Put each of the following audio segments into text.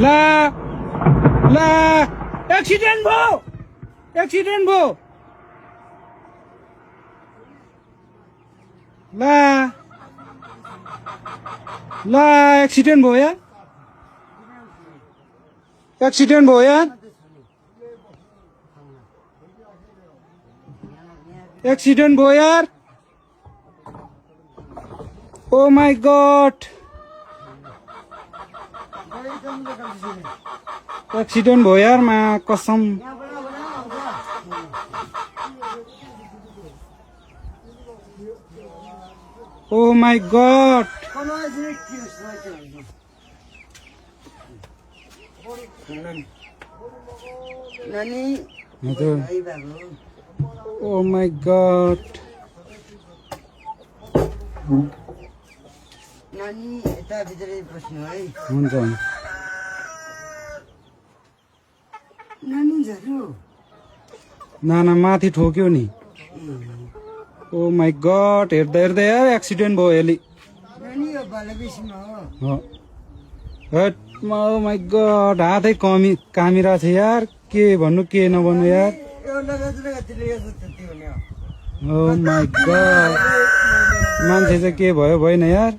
ला ला एक्सिडेन्ट भयो ला ला एक्सिडेन्ट भयो यार एक्सिडेन्ट भयो यार एक्सिडेन्ट भयो यार ओ माय गॉड एक्सिडेन्ट भयो यार मा कसम oh my God oh my God नानी यता भित्रै बस्नु है हुन्छ नानी झर्नु नाना माथि ठोक्यो नि ओ माय गॉड हेर्दा हेर्दा यार एक्सिडेन्ट भयो यसले नानी यो बालबेसीमा हो हट ओ माय गॉड हातै कामिरहेको छ यार के भन्नु के नभन्नु यार यो लगातिर गतिले यो जति हुने हो ओ माय गॉड मान्छे चाहिँ के भयो भएन यार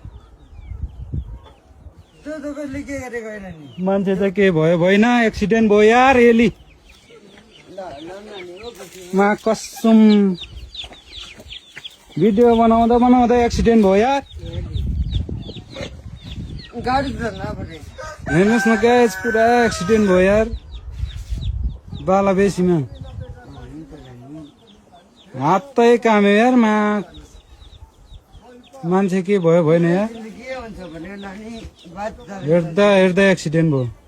त्यो त कसले के गरेको होइन नि मान्छे चाहिँ के भयो भएन एक्सिडेन्ट भयो यार यसले ल नानी हो मा कसम भिडियो बनाउँदा बनाउँदा एक्सिडेन्ट भयो यार गाडी धर्न पर्ने हेर्नुहोस् न गाइस पुरा एक्सिडेन्ट भयो यार बालाबेसीमा हातै काम्यो यार मा मान्छे के भयो भएन यार के हुन्छ भने नानी बात हेर्दा हेर्दा एक्सिडेन्ट भयो